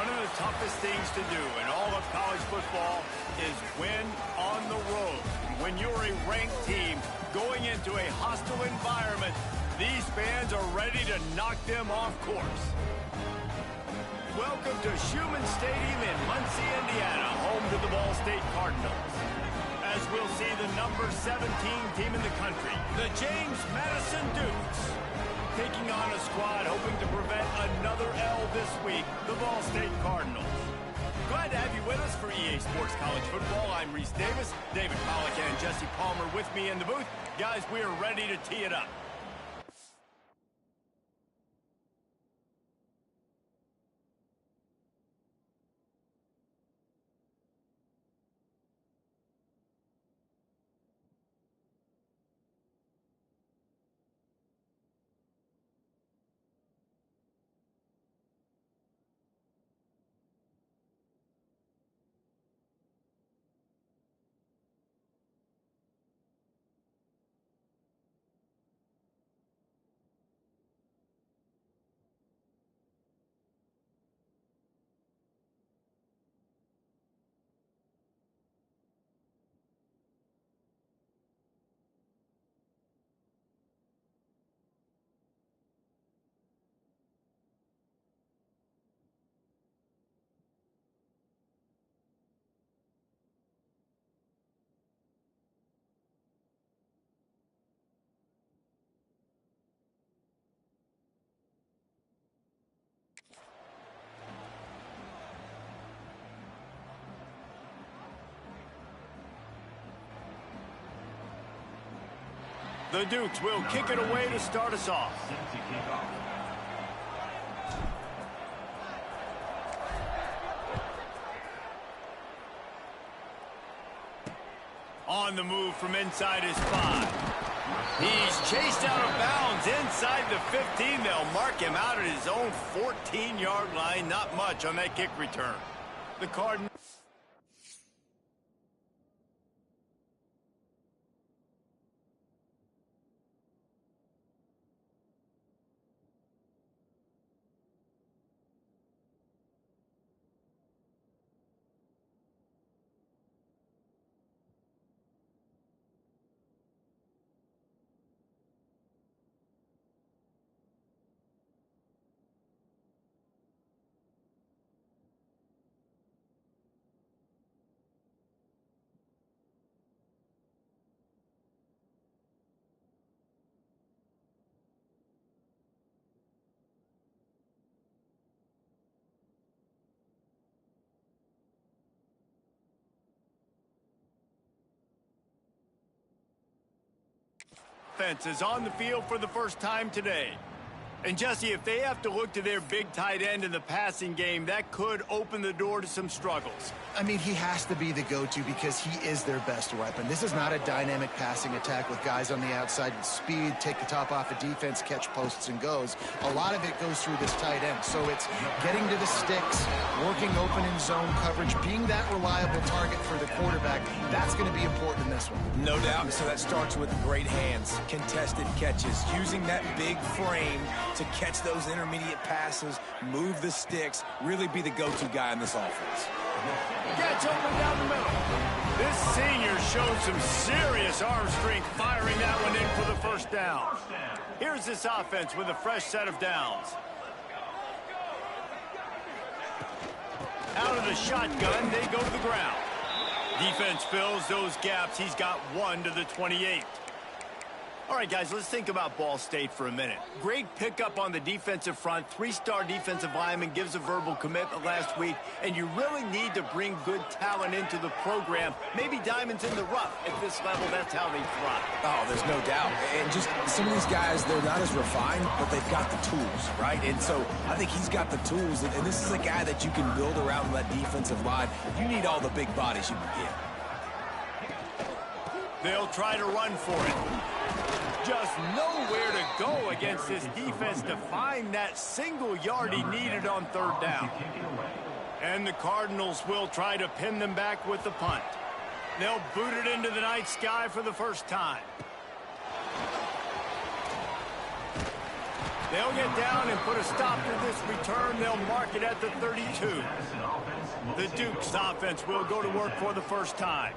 One of the toughest things to do in all of college football is win on the road. When you're a ranked team going into a hostile environment, these fans are ready to knock them off course. Welcome to Schumann Stadium in Muncie, Indiana, home to the Ball State Cardinals. As we'll see the number 17 team in the country, the James Madison Dukes, taking on a squad hoping to prevent another L this week, the Ball State Cardinals. Glad to have you with us for EA Sports College Football. I'm Reese Davis, David Pollack and Jesse Palmer with me in the booth. Guys, we are ready to tee it up. The Dukes will kick it away to start us off. On the move from inside his 5. He's chased out of bounds inside the 15. They'll mark him out at his own 14-yard line. Not much on that kick return. The Cardinals. Is on the field for the first time today. And Jesse, if they have to look to their big tight end in the passing game, that could open the door to some struggles. I mean, he has to be the go-to because he is their best weapon. This is not a dynamic passing attack with guys on the outside with speed, take the top off a defense, catch posts and goes. A lot of it goes through this tight end. So it's getting to the sticks, working open in zone coverage, being that reliable target for the quarterback. That's going to be important in this one. No doubt. So that starts with great hands, contested catches, using that big frame to catch those intermediate passes, move the sticks, really be the go-to guy in this offense. Gets open down the middle. This senior showed some serious arm strength firing that one in for the first down. Here's this offense with a fresh set of downs. Out of the shotgun, they go to the ground. Defense fills those gaps. He's got one to the 28. All right, guys, let's think about Ball State for a minute. Great pickup on the defensive front. 3-star defensive lineman gives a verbal commitment last week, and you really need to bring good talent into the program. Maybe diamonds in the rough. At this level, that's how they thrive. Oh, there's no doubt. And just some of these guys, they're not as refined, but they've got the tools, right? And so I think he's got the tools, and this is a guy that you can build around that defensive line. You need all the big bodies you can get. They'll try to run for it. Just nowhere to go against this defense to find that single yard he needed on third down. And the Cardinals will try to pin them back with the punt. They'll boot it into the night sky for the first time. They'll get down and put a stop to this return. They'll mark it at the 32. The Dukes offense will go to work for the first time.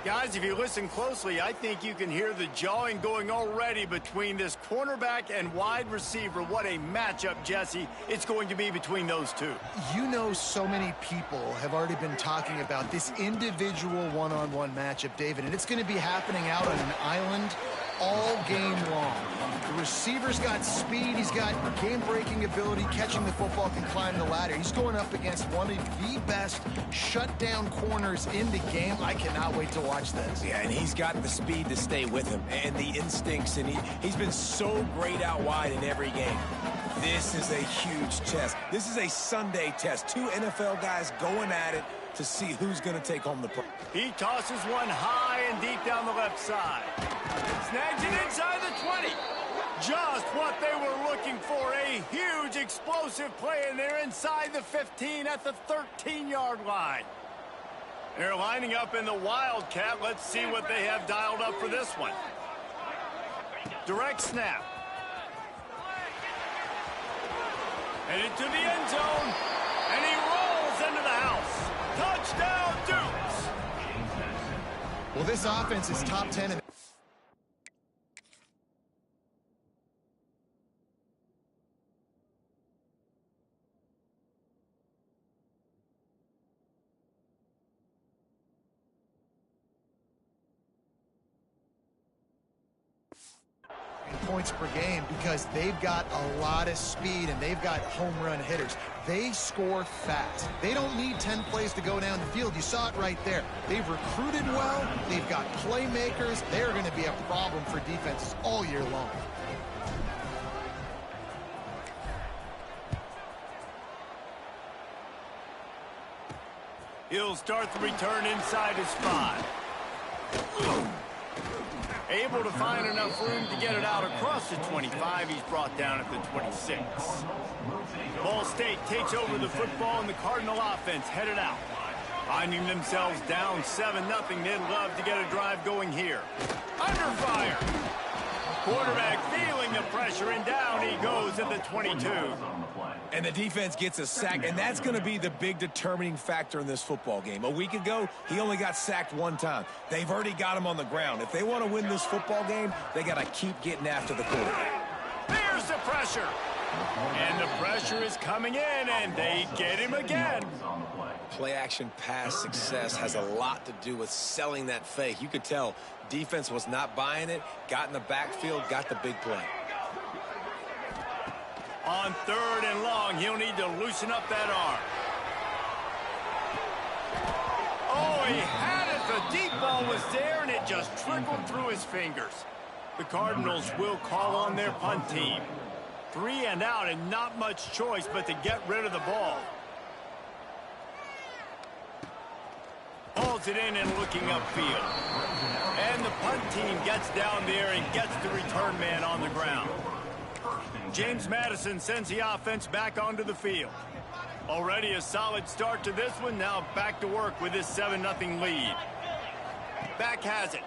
Guys, if you listen closely, I think you can hear the jawing going already between this cornerback and wide receiver. What a matchup, Jesse, it's going to be between those two. You know, so many people have already been talking about this individual one-on-one matchup, David, and it's going to be happening out on an island all game long. The receiver's got speed, he's got game-breaking ability, catching the football, can climb the ladder. He's going up against one of the best shutdown corners in the game. I cannot wait to watch this. Yeah, and he's got the speed to stay with him and the instincts, and he's been so great out wide in every game. This is a huge test. This is a Sunday test. Two NFL guys going at it to see who's going to take home the prize. He tosses one high and deep down the left side. Snags it inside the 20. Just what they were looking for. A huge explosive play, and they're inside the 15 at the 13-yard line. They're lining up in the Wildcat. Let's see what they have dialed up for this one. Direct snap. Headed to the end zone, and he rolls into the house. Touchdown, Dukes! Well, this offense is top 10 in points per game because they've got a lot of speed and they've got home run hitters. They score fast. They don't need 10 plays to go down the field. You saw it right there. They've recruited well. They've got playmakers. They're going to be a problem for defenses all year long. He'll start the return inside his 5. Able to find enough room to get it out across the 25. He's brought down at the 26. Ball State takes over the football, and the Cardinal offense headed out. Finding themselves down 7-0. They'd love to get a drive going here. Under fire. Quarterback feeling the pressure, and down he goes at the 22. And the defense gets a sack, and that's going to be the big determining factor in this football game. A week ago, he only got sacked one time. They've already got him on the ground. If they want to win this football game, they got to keep getting after the quarterback. There's the pressure. And the pressure is coming in, and they get him again. Play-action pass success has a lot to do with selling that fake. You could tell defense was not buying it, got in the backfield, got the big play. On 3rd and long, he'll need to loosen up that arm. Oh, he had it. The deep ball was there, and it just trickled through his fingers. The Cardinals will call on their punt team. 3 and out, and not much choice but to get rid of the ball. Hauls it in and looking upfield. And the punt team gets down there and gets the return man on the ground. James Madison sends the offense back onto the field. Already a solid start to this one. Now back to work with this 7-0 lead. Back has it.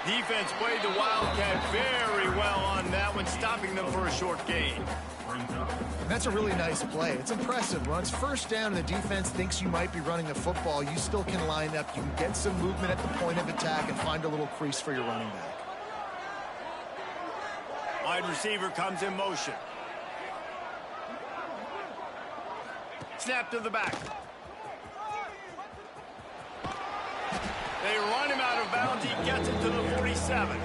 Defense played the Wildcat very well on that one, stopping them for a short gain. That's a really nice play. It's impressive. Runs first down and the defense thinks you might be running the football. You still can line up. You can get some movement at the point of attack and find a little crease for your running back. Wide receiver comes in motion. Snap to the back. They run him out of bounds. He gets it to the 47.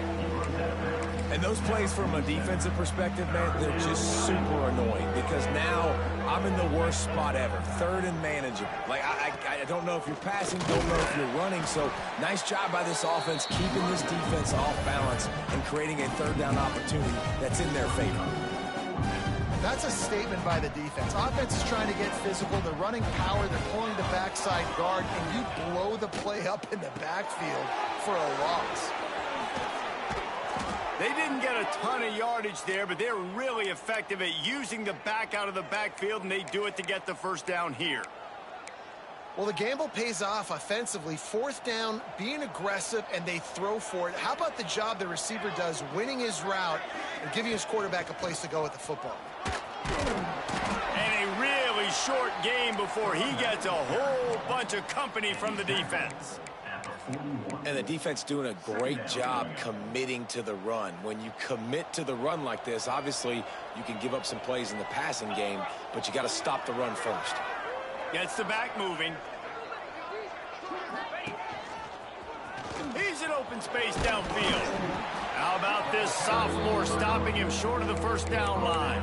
And those plays from a defensive perspective, man, they're just super annoying because now I'm in the worst spot ever. 3rd and manageable. Like, I don't know if you're passing, don't know if you're running. So nice job by this offense keeping this defense off balance and creating a 3rd down opportunity that's in their favor. That's a statement by the defense. Offense is trying to get physical. They're running power. They're pulling the backside guard, and you blow the play up in the backfield for a loss. They didn't get a ton of yardage there, but they're really effective at using the back out of the backfield, and they do it to get the first down here. Well, the gamble pays off offensively. Fourth down, being aggressive, and they throw for it. How about the job the receiver does, winning his route and giving his quarterback a place to go with the football? And a really short game before he gets a whole bunch of company from the defense. And the defense doing a great job committing to the run. When you commit to the run like this, obviously you can give up some plays in the passing game, but you got to stop the run first. Gets the back moving. He's in open space downfield. How about this sophomore stopping him short of the first down line?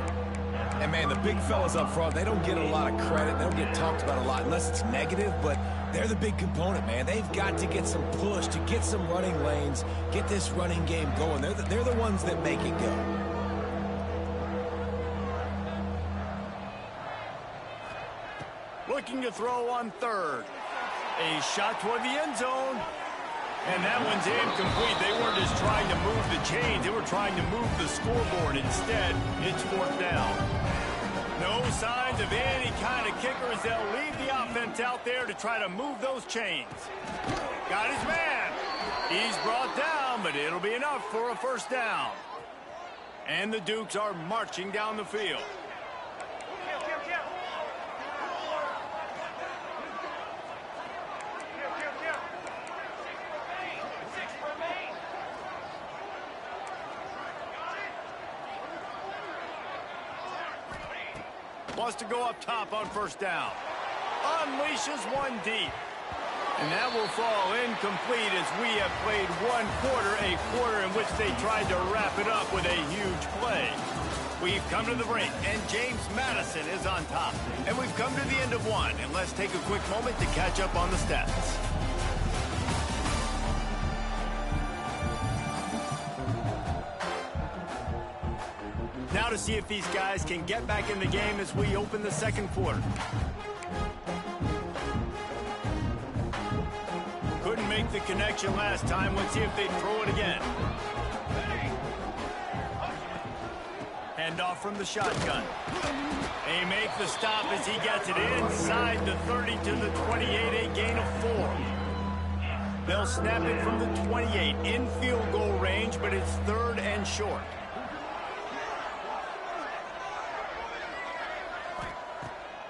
And, man, the big fellas up front, they don't get a lot of credit. They don't get talked about a lot unless it's negative, but they're the big component, man. They've got to get some push, to get some running lanes, get this running game going. They're the ones that make it go. Looking to throw on third. A shot toward the end zone. And that one's incomplete. They weren't just trying to move the chains. They were trying to move the scoreboard. Instead, it's fourth down. No signs of any kind of kickers. They'll leave the offense out there to try to move those chains. Got his man. He's brought down, but it'll be enough for a first down. And the Dukes are marching down the field. Wants to go up top on first down. Unleashes one deep. And that will fall incomplete as we have played one quarter, a quarter in which they tried to wrap it up with a huge play. We've come to the break, and James Madison is on top. And we've come to the end of one, and let's take a quick moment to catch up on the stats. Now to see if these guys can get back in the game as we open the second quarter. Couldn't make the connection last time. Let's see if they throw it again. Hand off from the shotgun. They make the stop as he gets it inside the 30 to the 28, a gain of 4. They'll snap it from the 28 in field goal range, but it's third and short.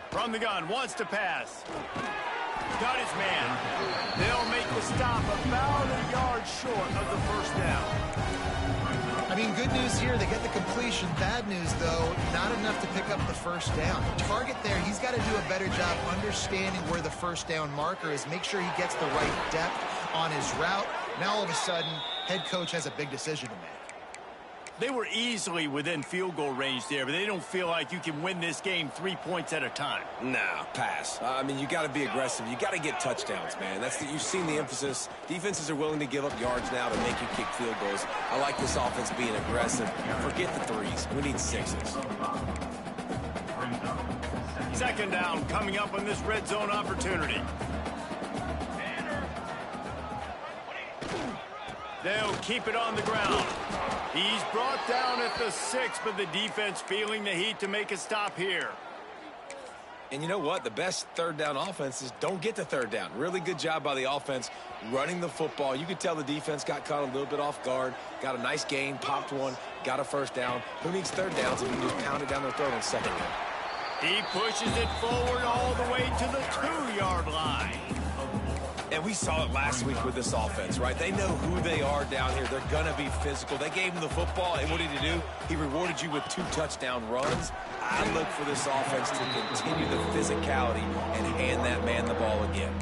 From the gun, wants to pass. Got his man. They'll make the stop about a yard short of the first down. I mean, good news here, they get the completion. Bad news, though, not enough to pick up the first down. The target there, he's got to do a better job understanding where the first down marker is, make sure he gets the right depth on his route. Now, all of a sudden, head coach has a big decision to make. They were easily within field goal range there, but they don't feel like you can win this game 3 points at a time. Nah, pass. I mean, you got to be aggressive. You got to get touchdowns, man. You've seen the emphasis. Defenses are willing to give up yards now to make you kick field goals. I like this offense being aggressive. Forget the threes. We need sixes. Second down coming up on this red zone opportunity. They'll keep it on the ground. He's brought down at the 6, but the defense feeling the heat to make a stop here. And you know what? The best third down offenses don't get the third down. Really good job by the offense running the football. You could tell the defense got caught a little bit off guard, got a nice gain, popped one, got a first down. Who needs third downs if you can just pound it down their throat on second down? He pushes it forward all the way to the 2-yard line. And we saw it last week with this offense, right? They know who they are down here. They're going to be physical. They gave him the football, and what did he do? He rewarded you with 2 touchdown runs. I look for this offense to continue the physicality and hand that man the ball again.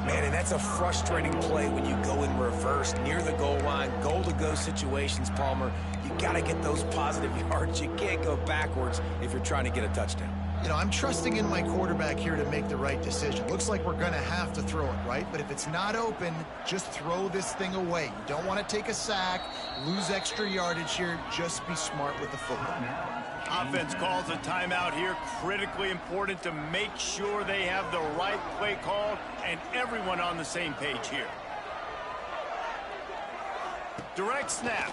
Man, and that's a frustrating play when you go in reverse near the goal line, goal-to-go situations, Palmer. You got to get those positive yards. You can't go backwards if you're trying to get a touchdown. You know, I'm trusting in my quarterback here to make the right decision. Looks like we're going to have to throw it, right? But if it's not open, just throw this thing away. You don't want to take a sack, lose extra yardage here. Just be smart with the football. Offense calls a timeout here. Critically important to make sure they have the right play call and everyone on the same page here. Direct snap.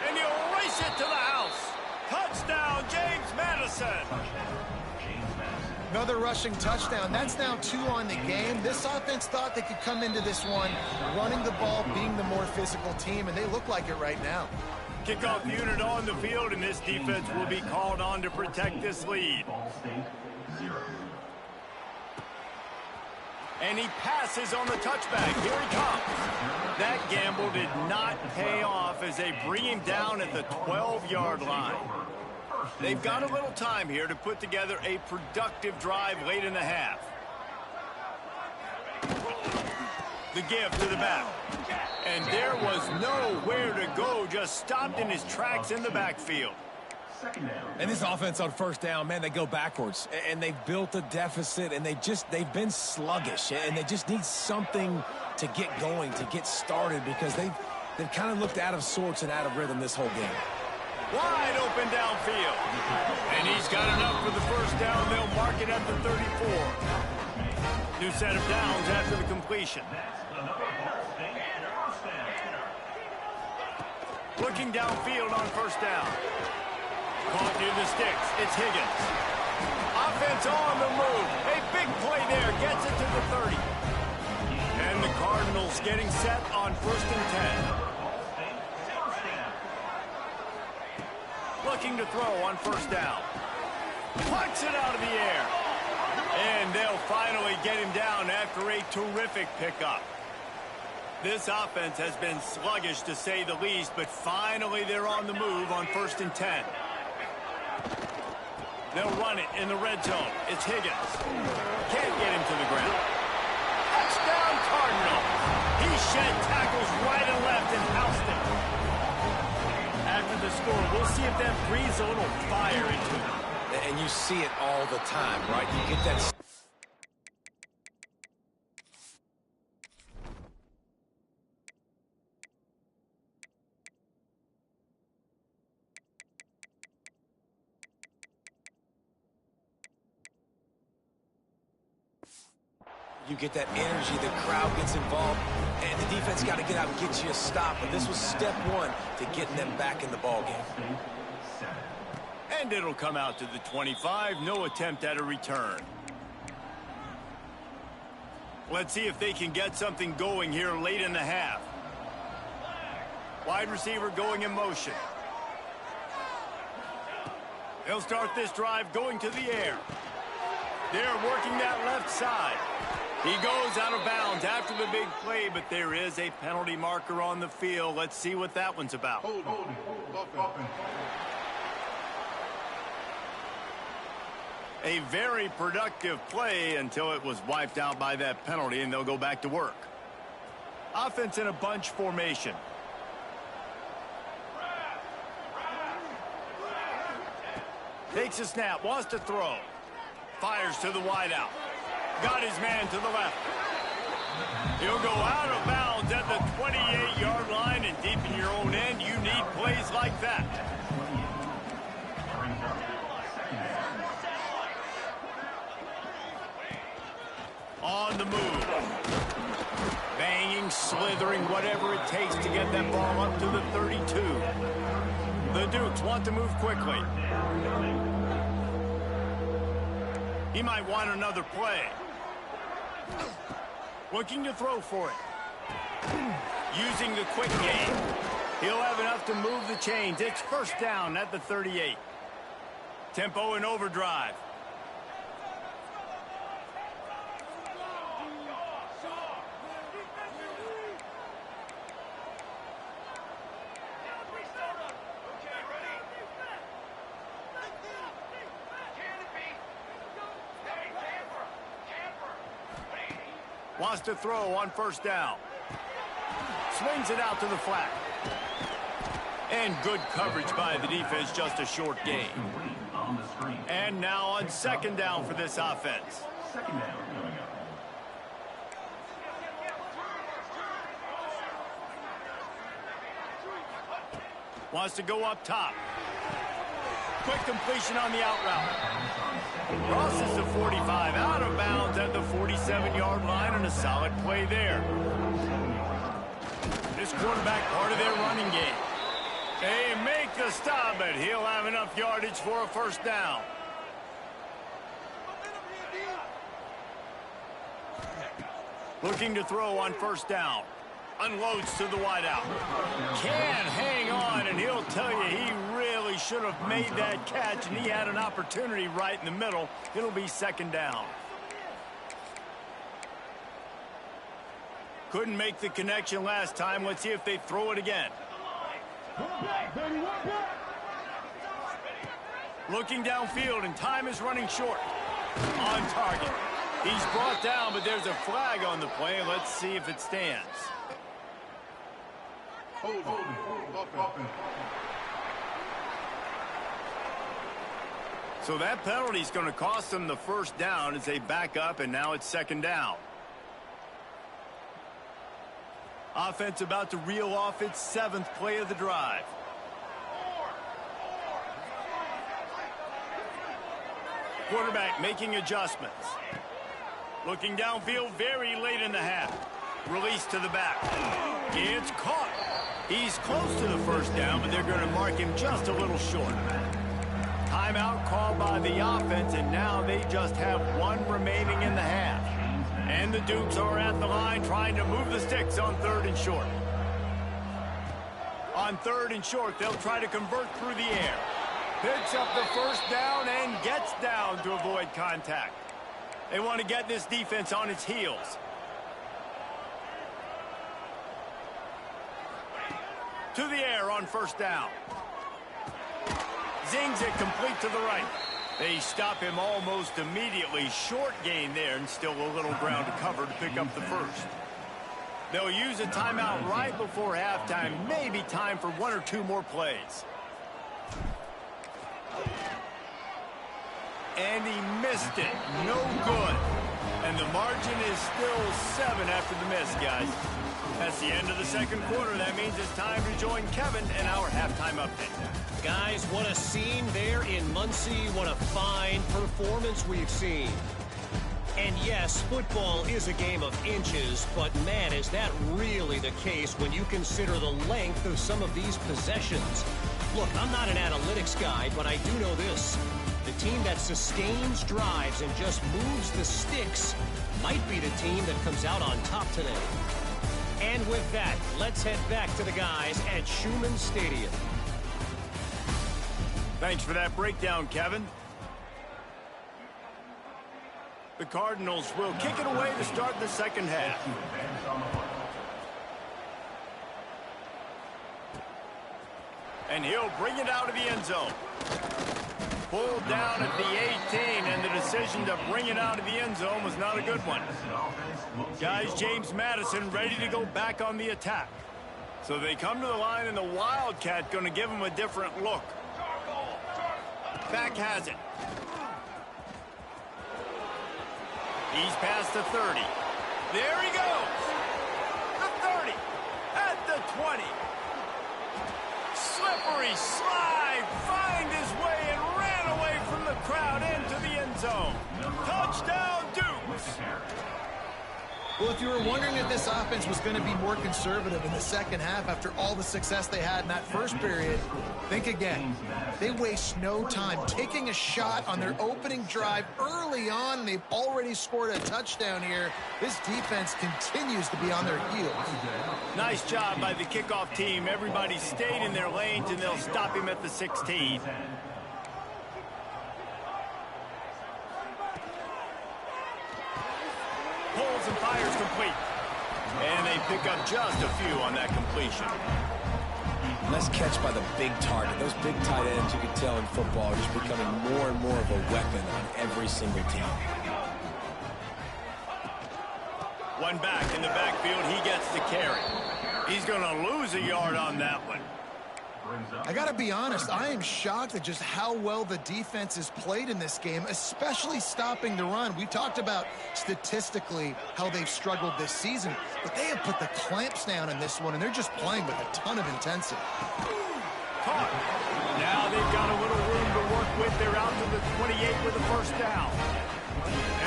And he'll race it to the house. Touchdown, James Madison. Another rushing touchdown. That's now 2 on the game. This offense thought they could come into this one running the ball, being the more physical team, and they look like it right now. Kickoff unit on the field, and this defense will be called on to protect this lead. And he passes on the touchback. Here he comes. That gamble did not pay off as they bring him down at the 12-yard line. They've got a little time here to put together a productive drive late in the half. The give to the back. And there was nowhere to go, just stopped in his tracks in the backfield. And this offense on first down, man, they go backwards. And they've built a deficit, and they've been sluggish. And they just need something to get going, to get started, because they've kind of looked out of sorts and out of rhythm this whole game. Wide open downfield. And he's got enough for the first down. They'll mark it at the 34. New set of downs after the completion. Looking downfield on first down. Caught near the sticks. It's Higgins. Offense on the move. A big play there. Gets it to the 30. And the Cardinals getting set on 1st and 10. Looking to throw on first down. Plucks it out of the air. And they'll finally get him down after a terrific pickup. This offense has been sluggish, to say the least, but finally they're on the move on 1st and 10. They'll run it in the red zone. It's Higgins. Can't get him to the ground. Touchdown, Cardinals. He shed tackles right and left and housed him. After the score, we'll see if that breathes a little fire into him. And you see it all the time, right? You get that... You get that energy, the crowd gets involved, and the defense got to get out and get you a stop. But this was step one to getting them back in the ballgame. And it'll come out to the 25. No attempt at a return. Let's see if they can get something going here late in the half. Wide receiver going in motion. They'll start this drive going to the air. They're working that left side. He goes out of bounds after the big play, but there is a penalty marker on the field. Let's see what that one's about. A very productive play until it was wiped out by that penalty, and they'll go back to work. Offense in a bunch formation. Takes a snap, wants to throw. Fires to the wideout. Got his man to the left. He'll go out of bounds at the 28-yard line, and deep in your own end, you need plays like that. On the move. Banging, slithering, whatever it takes to get that ball up to the 32. The Dukes want to move quickly. He might want another play. Looking to throw for it. Using the quick game. He'll have enough to move the chains. It's first down at the 38. Tempo in overdrive. Wants to throw on first down. Swings it out to the flat. And good coverage by the defense, just a short gain. And now on second down for this offense. Wants to go up top. Quick completion on the out route. Crosses the 45, out of bounds at the 47-yard line, and a solid play there. This quarterback part of their running game. They make the stop, but he'll have enough yardage for a first down. Looking to throw on first down. Unloads to the wideout. Can't hang on, and he'll tell you he really should have made that catch, and he had an opportunity right in the middle. It'll be second down. Couldn't make the connection last time. Let's see if they throw it again. Looking downfield, and time is running short. On target. He's brought down, but there's a flag on the play. Let's see if it stands. So that penalty is going to cost them the first down as they back up, and now it's second down. Offense about to reel off its 7th play of the drive. Quarterback making adjustments. Looking downfield very late in the half. Release to the back. It's caught. He's close to the first down, but they're going to mark him just a little short. Timeout called by the offense, and now they just have 1 remaining in the half. And the Dukes are at the line trying to move the sticks on 3rd and short. On 3rd and short, they'll try to convert through the air. Picks up the first down and gets down to avoid contact. They want to get this defense on its heels. To the air on first down. Zings it complete to the right. They stop him almost immediately. Short gain there, and still a little ground to cover to pick up the first. They'll use a timeout right before halftime. Maybe time for 1 or 2 more plays. And he missed it. No good. And the margin is still 7 after the miss, guys. That's the end of the second quarter. That means it's time to join Kevin in our halftime update. Guys, what a scene there in Muncie. What a fine performance we've seen. And yes, football is a game of inches, but man, is that really the case when you consider the length of some of these possessions. Look, I'm not an analytics guy, but I do know this. The team that sustains drives and just moves the sticks might be the team that comes out on top today. And with that, let's head back to the guys at Schumann Stadium. Thanks for that breakdown, Kevin. The Cardinals will kick it away to start the second half. And he'll bring it out of the end zone. Pulled down at the 18, and the decision to bring it out of the end zone was not a good one. Guys, James Madison ready to go back on the attack. So they come to the line, and the Wildcat going to give them a different look. Back has it. He's past the 30. There he goes. The 30. At the 20. Slippery slide. Find his way and ran away from the crowd into the end zone. Touchdown, Dukes. Well, if you were wondering if this offense was going to be more conservative in the second half after all the success they had in that first period, think again. They waste no time taking a shot on their opening drive early on. They've already scored a touchdown here. This defense continues to be on their heels. Nice job by the kickoff team. Everybody stayed in their lanes, and they'll stop him at the 16. Pulls and fires complete. And they pick up just a few on that completion. Nice catch by the big target. Those big tight ends, you can tell in football, are just becoming more and more of a weapon on every single team. One back in the backfield. He gets the carry. He's going to lose a yard on that one. I got to be honest, I am shocked at just how well the defense has played in this game, especially stopping the run. We talked about statistically how they've struggled this season, but they have put the clamps down in this one, and they're just playing with a ton of intensity. Caught. Now they've got a little room to work with. They're out to the 28 with a first down.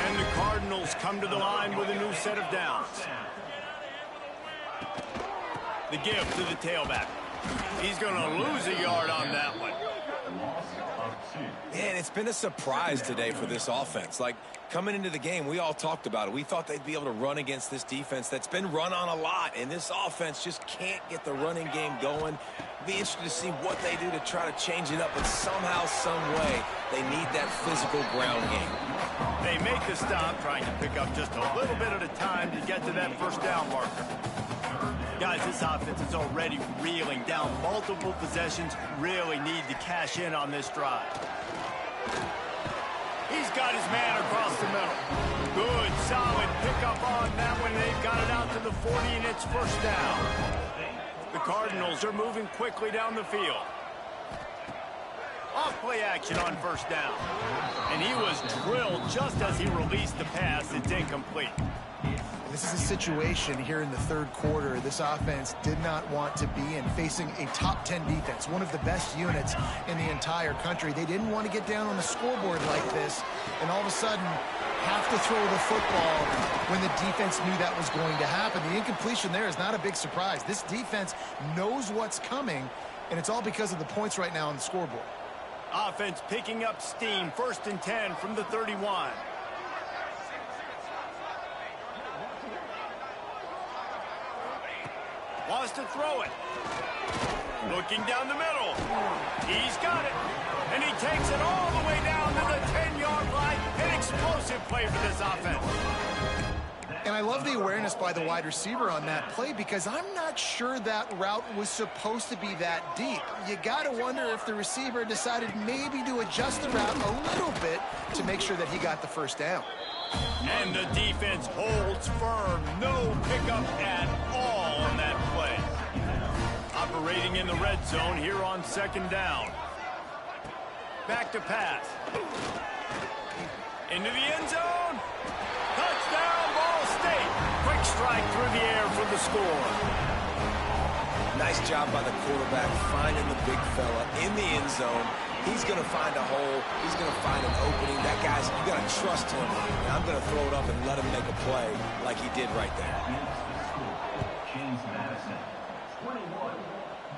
And the Cardinals come to the line with a new set of downs. The give to the tailback. He's going to lose a yard on that one. Man, it's been a surprise today for this offense. Like, coming into the game, we all talked about it. We thought they'd be able to run against this defense that's been run on a lot, and this offense just can't get the running game going. Be interested to see what they do to try to change it up, but somehow, some way, they need that physical ground game. They make the stop, trying to pick up just a little bit at a time to get to that first down marker. Guys, this offense is already reeling down multiple possessions. Really need to cash in on this drive. He's got his man across the middle. Good, solid pickup on that one. They've got it out to the 40, and it's first down. The Cardinals are moving quickly down the field. Off play action on first down. And he was drilled just as he released the pass. It's incomplete. This is a situation here in the third quarter this offense did not want to be in, facing a top 10 defense, one of the best units in the entire country. They didn't want to get down on the scoreboard like this and all of a sudden have to throw the football when the defense knew that was going to happen. The incompletion there is not a big surprise. This defense knows what's coming, and it's all because of the points right now on the scoreboard. Offense picking up steam, 1st and 10 from the 31. Wants to throw it. Looking down the middle. He's got it. And he takes it all the way down to the 10-yard line. An explosive play for this offense. And I love the awareness by the wide receiver on that play because I'm not sure that route was supposed to be that deep. You got to wonder if the receiver decided maybe to adjust the route a little bit to make sure that he got the first down. And the defense holds firm. No pickup at all on that play. Operating in the red zone here on 2nd down. Back to pass. Into the end zone. Touchdown, Ball State. Quick strike through the air for the score. Nice job by the quarterback finding the big fella in the end zone. He's going to find a hole. He's going to find an opening. That guy's, you got to trust him. And I'm going to throw it up and let him make a play like he did right there. James Madison, 21,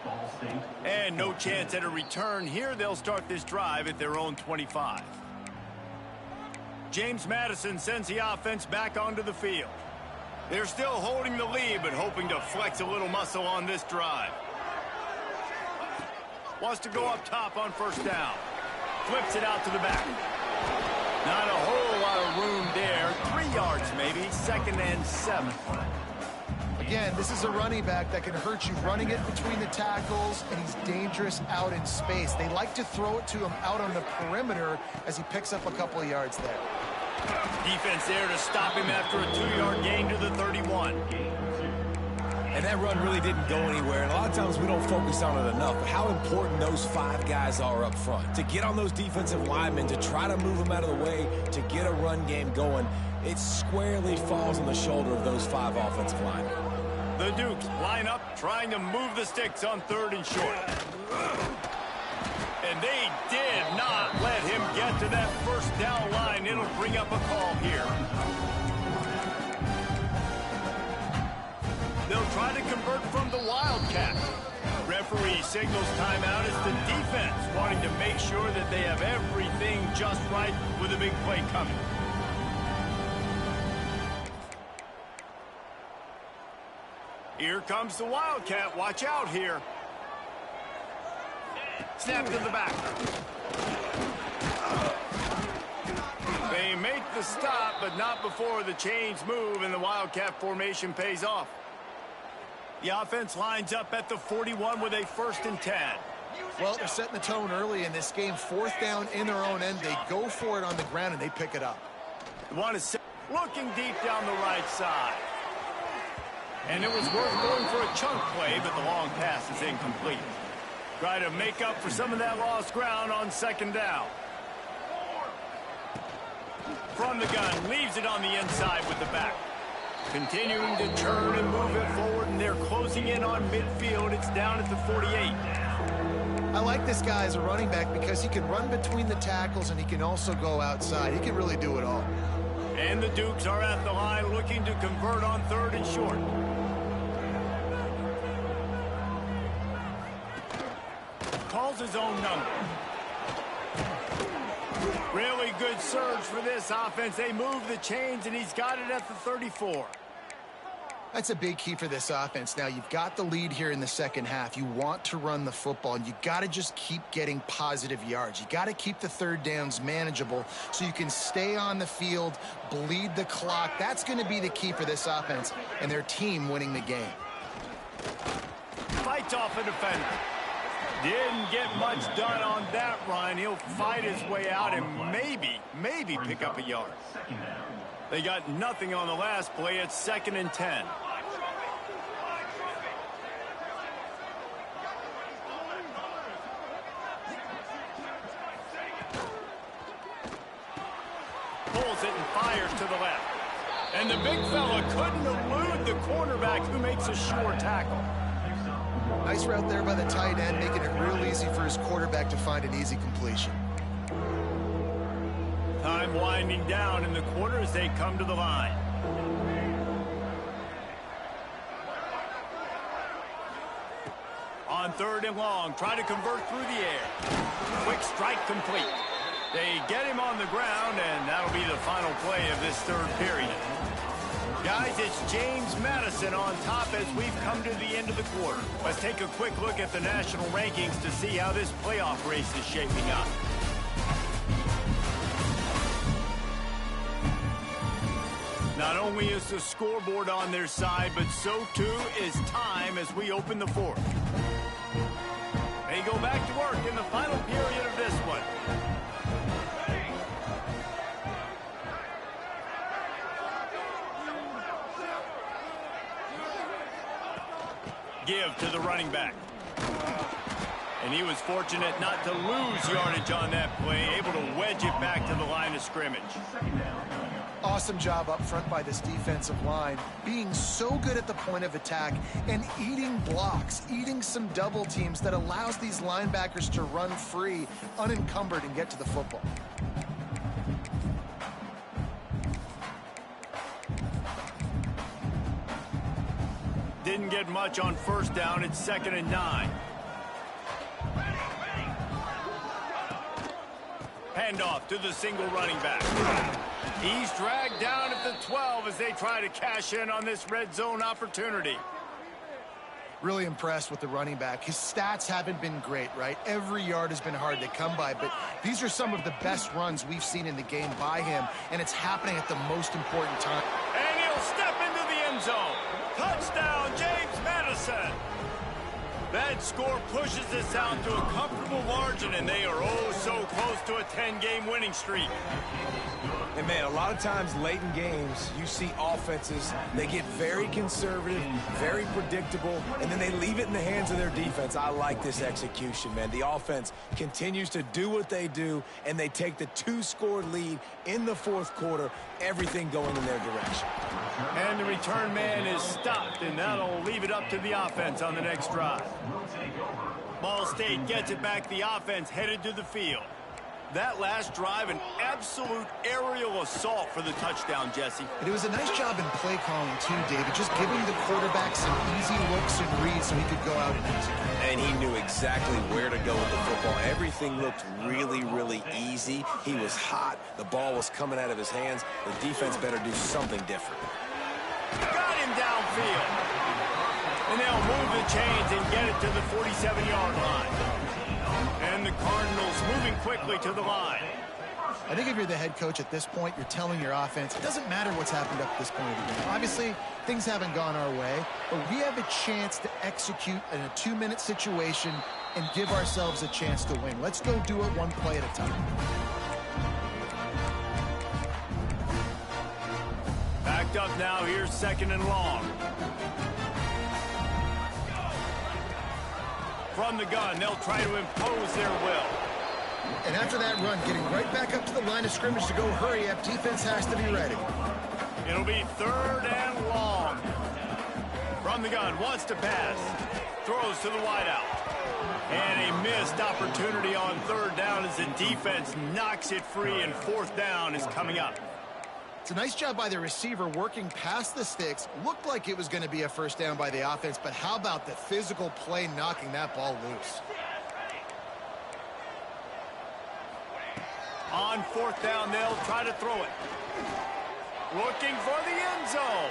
Ball State. And no chance at a return here. They'll start this drive at their own 25. James Madison sends the offense back onto the field. They're still holding the lead, but hoping to flex a little muscle on this drive. Wants to go up top on first down. Flips it out to the back. Not a whole lot of room there. 3 yards maybe. 2nd and 7. Again, this is a running back that can hurt you running it between the tackles, and he's dangerous out in space. They like to throw it to him out on the perimeter as he picks up a couple of yards there. Defense there to stop him after a 2-yard gain to the 31. And that run really didn't go anywhere. And a lot of times we don't focus on it enough. But how important those 5 guys are up front. To get on those defensive linemen, to try to move them out of the way, to get a run game going, it squarely falls on the shoulder of those 5 offensive linemen. The Dukes line up, trying to move the sticks on 3rd and short. And they did not let him get to that first down line. It'll bring up a call here. They'll try to convert from the Wildcat. Referee signals timeout as the defense wanting to make sure that they have everything just right with a big play coming. Here comes the Wildcat. Watch out here. Snap to the back. They make the stop, but not before the chains move and the Wildcat formation pays off. The offense lines up at the 41 with a 1st and 10. Well, they're setting the tone early in this game. 4th down in their own end. They go for it on the ground, and they pick it up. Looking deep down the right side. And it was worth going for a chunk play, but the long pass is incomplete. Try to make up for some of that lost ground on 2nd down. From the gun, leaves it on the inside with the back. Continuing to turn and move it forward, and they're closing in on midfield. It's down at the 48. I like this guy as a running back because he can run between the tackles and he can also go outside. He can really do it all. And the Dukes are at the line looking to convert on 3rd and short. Calls his own number. Really good surge for this offense. They move the chains, and he's got it at the 34. That's a big key for this offense. Now, you've got the lead here in the second half. You want to run the football, and you got to just keep getting positive yards. You got to keep the third downs manageable so you can stay on the field, bleed the clock. That's going to be the key for this offense and their team winning the game. Fights off a defender. Didn't get much done on that run. He'll fight his way out and maybe pick up a yard. They got nothing on the last play. It's 2nd and 10. Pulls it and fires to the left. And the big fella couldn't elude the cornerback who makes a sure tackle. Nice route there by the tight end, making it real easy for his quarterback to find an easy completion. Time winding down in the quarter as they come to the line. On 3rd and long, try to convert through the air. Quick strike complete. They get him on the ground, and that'll be the final play of this 3rd period. Guys, it's James Madison on top as we've come to the end of the quarter. Let's take a quick look at the national rankings to see how this playoff race is shaping up. Not only is the scoreboard on their side, but so too is time as we open the 4th. They go back to work in the final period of this one. Give to the running back. And he was fortunate not to lose yardage on that play, able to wedge it back to the line of scrimmage. Awesome job up front by this defensive line, being so good at the point of attack and eating blocks, eating some double teams that allows these linebackers to run free, unencumbered, and get to the football. Didn't get much on 1st down. It's 2nd and 9. Handoff to the single running back. He's dragged down at the 12 as they try to cash in on this red zone opportunity. Really impressed with the running back. His stats haven't been great, right? Every yard has been hard to come by, but these are some of the best runs we've seen in the game by him, and it's happening at the most important time. And he'll step into the end zone. Touchdown, James Madison. That score pushes this out to a comfortable margin, and they are oh so close to a 10-game winning streak. And, man, a lot of times late in games, you see offenses, they get very conservative, very predictable, and then they leave it in the hands of their defense. I like this execution, man. The offense continues to do what they do, and they take the 2-score lead in the 4th quarter, everything going in their direction. And the return man is stopped, and that'll leave it up to the offense on the next drive. Ball State gets it back. The offense headed to the field. That last drive, an absolute aerial assault for the touchdown, Jesse. And it was a nice job in play calling, too, David, just giving the quarterback some easy looks and reads so he could go out and execute. And he knew exactly where to go with the football. Everything looked really, really easy. He was hot. The ball was coming out of his hands. The defense better do something different. Got him downfield. And they'll move the chains and get it to the 47-yard line. And the Cardinals moving quickly to the line. I think if you're the head coach at this point, you're telling your offense, it doesn't matter what's happened up to this point of the game. Obviously, things haven't gone our way, but we have a chance to execute in a 2-minute situation and give ourselves a chance to win. Let's go do it one play at a time. Backed up now, here's 2nd and long. From the gun, they'll try to impose their will. And after that run, getting right back up to the line of scrimmage to go hurry up, defense has to be ready. It'll be 3rd and long. From the gun, wants to pass. Throws to the wideout. And a missed opportunity on 3rd down as the defense knocks it free, and 4th down is coming up. It's a nice job by the receiver working past the sticks. Looked like it was going to be a 1st down by the offense, but how about the physical play knocking that ball loose? On fourth down, they'll try to throw it. Looking for the end zone.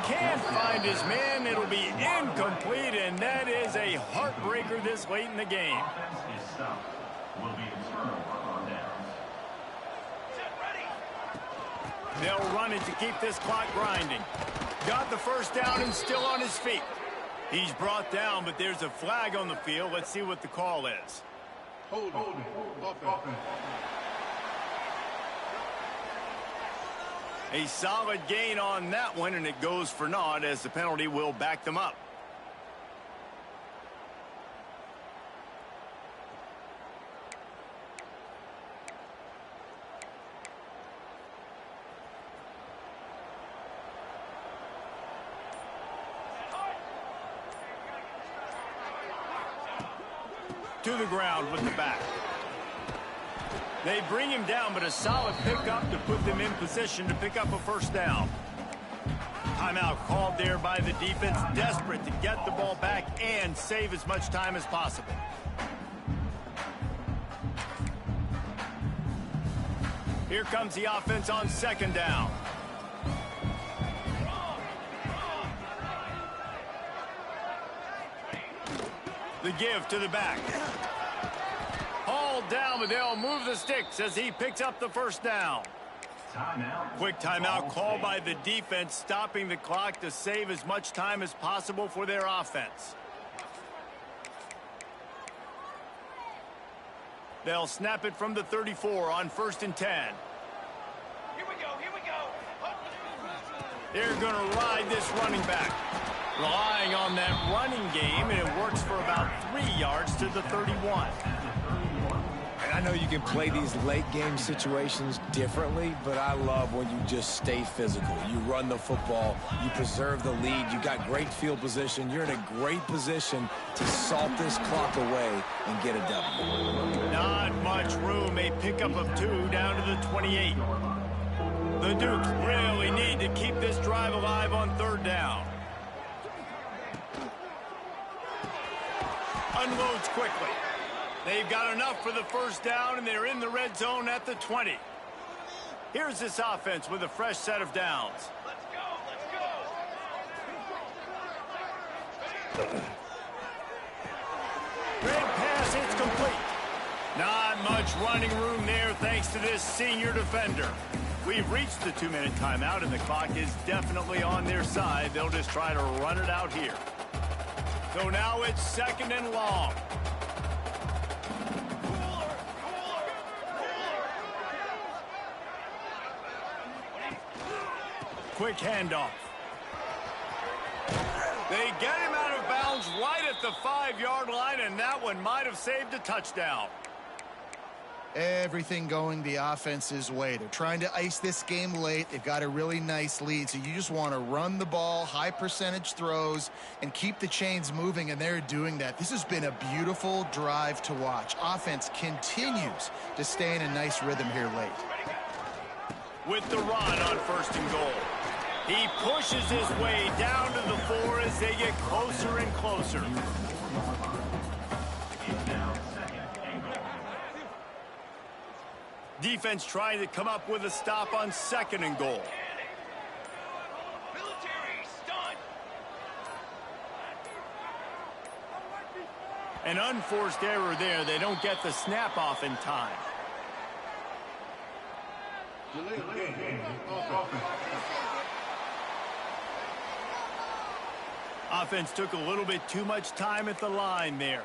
Can't find his man. It'll be incomplete, and that is a heartbreaker this late in the game. Offense is stopped. Will be a turnover on downs. They'll run it to keep this clock grinding. Got the first down and still on his feet. He's brought down, but there's a flag on the field. Let's see what the call is. Hold it. A solid gain on that one, and it goes for naught as the penalty will back them up. To the ground with the back. They bring him down, but a solid pickup to put them in position to pick up a first down. Timeout called there by the defense, desperate to get the ball back and save as much time as possible. Here comes the offense on second down. The give to the back. Hauled down, but they'll move the sticks as he picks up the first down. Timeout. Quick timeout called by the defense, stopping the clock to save as much time as possible for their offense. They'll snap it from the 34 on 1st and 10. Here we go. They're going to ride this running back. Relying on that running game, and it works for about 3 yards to the 31. And I know you can play these late game situations differently, but I love when you just stay physical. You run the football, you preserve the lead, you got great field position, you're in a great position to salt this clock away and get a W. Not much room, a pickup of 2 down to the 28. The Dukes really need to keep this drive alive on 3rd down. Unloads quickly. They've got enough for the first down, and they're in the red zone at the 20. Here's this offense with a fresh set of downs. Let's go. Great pass, it's complete. Not much running room there thanks to this senior defender. We've reached the 2-minute timeout, and the clock is definitely on their side. They'll just try to run it out here. So now it's 2nd and long. Quick handoff. They get him out of bounds right at the 5-yard line, and that one might have saved a touchdown. Everything going the offense's way. They're trying to ice this game late. They've got a really nice lead, so you just want to run the ball, high percentage throws, and keep the chains moving, and they're doing that. This has been a beautiful drive to watch. Offense continues to stay in a nice rhythm here late. With the run on 1st and goal. He pushes his way down to the 4 as they get closer and closer. Defense trying to come up with a stop on 2nd and goal. Military stunt. An unforced error there. They don't get the snap off in time. Offense took a little bit too much time at the line there.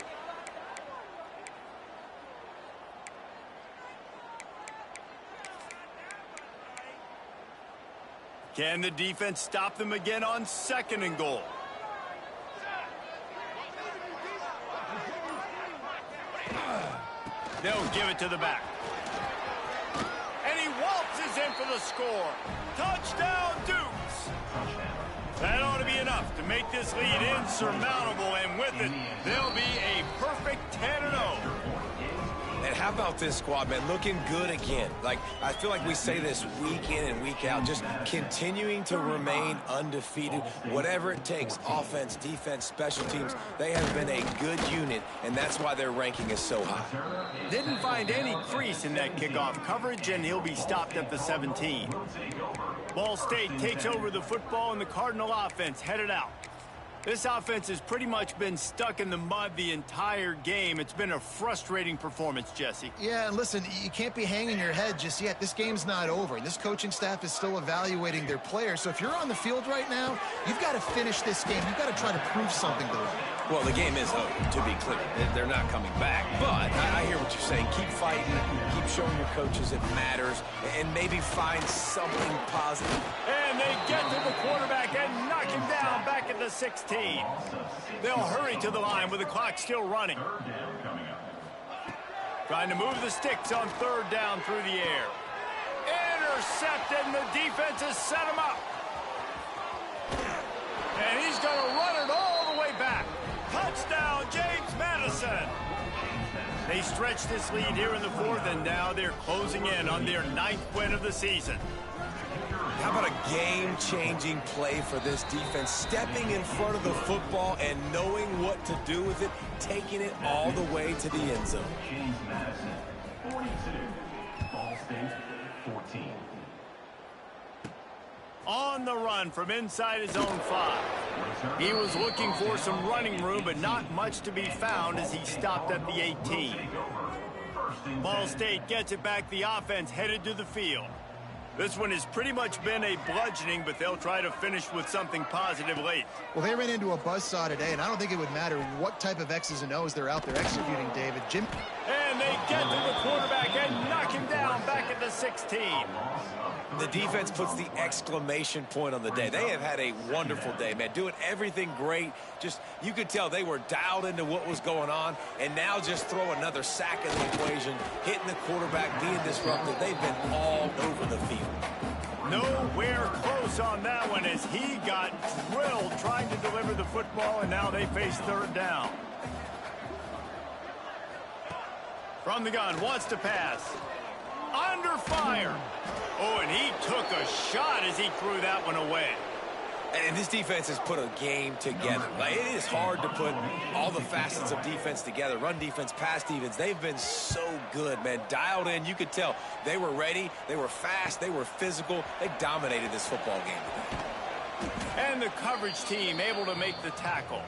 Can the defense stop them again on 2nd and goal? They'll give it to the back. And he waltzes in for the score. Touchdown, Dukes! That ought to be enough to make this lead insurmountable, and with it, they'll be a perfect 10-0. And how about this squad, man? Looking good again. Like, I feel like we say this week in and week out, just continuing to remain undefeated. Whatever it takes, offense, defense, special teams, they have been a good unit, and that's why their ranking is so high. Didn't find any crease in that kickoff coverage, and he'll be stopped at the 17. Ball State takes over the football, and the Cardinal offense headed out. This offense has pretty much been stuck in the mud the entire game. It's been a frustrating performance, Jesse. Yeah, and listen, you can't be hanging your head just yet. This game's not over. This coaching staff is still evaluating their players. So if you're on the field right now, you've got to finish this game. You've got to try to prove something to them. Well, the game is over, to be clear. They're not coming back. But I hear what you're saying. Keep fighting. Keep showing your coaches it matters. And maybe find something positive. And they get to the quarterback and knock him down back at the 16. They'll hurry to the line with the clock still running. Trying to move the sticks on third down through the air. Intercepted, and the defense has set him up. And he's going to run it all the way back. Touchdown, James Madison. They stretched this lead here in the fourth, and now they're closing in on their 9th win of the season. How about a game-changing play for this defense? Stepping in front of the football and knowing what to do with it, taking it all the way to the end zone. James Madison, 42. Ball State, 14. On the run from inside his own 5. He was looking for some running room, but not much to be found as he stopped at the 18. Ball State gets it back. The offense headed to the field. This one has pretty much been a bludgeoning, but they'll try to finish with something positive late. Well, they ran into a buzzsaw today, and I don't think it would matter what type of X's and O's they're out there executing, David. And they get to the quarterback and knock him down back at the 16. The defense puts the exclamation point on the day. They have had a wonderful day, man. Doing everything great. Just, you could tell they were dialed into what was going on, and now just throw another sack in the equation, hitting the quarterback, being disruptive. They've been all over the field. Nowhere close on that one as he got drilled trying to deliver the football, and now they face third down. From the gun, wants to pass. Under fire. Oh, and he took a shot as he threw that one away. And this defense has put a game together. Like, it is hard to put all the facets of defense together. Run defense, pass defense. They've been so good, man. Dialed in. You could tell they were ready. They were fast. They were physical. They dominated this football game. And the coverage team able to make the tackle.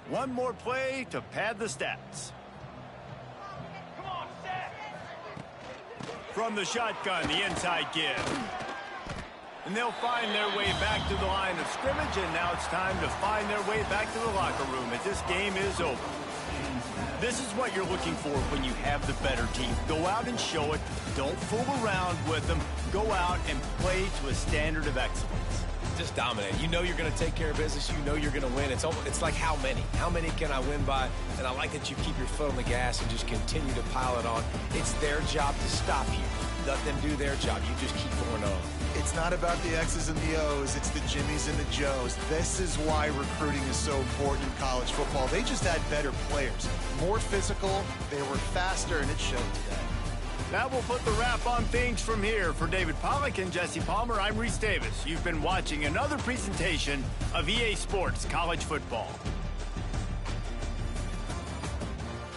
One more play to pad the stats. From the shotgun, the inside give. And they'll find their way back to the line of scrimmage, and now it's time to find their way back to the locker room as this game is over. This is what you're looking for when you have the better team. Go out and show it. Don't fool around with them. Go out and play to a standard of excellence. just dominate. You know you're going to take care of business. You know you're going to win. It's like how many? How many can I win by? And I like that you keep your foot on the gas and just continue to pile it on. It's their job to stop you. Let them do their job. You just keep going on. It's not about the X's and the O's. It's the Jimmies and the Joes. This is why recruiting is so important in college football. They just had better players, more physical, they were faster, and it showed today. That will put the wrap on things from here. For David Pollack and Jesse Palmer, I'm Reese Davis. You've been watching another presentation of EA Sports College Football.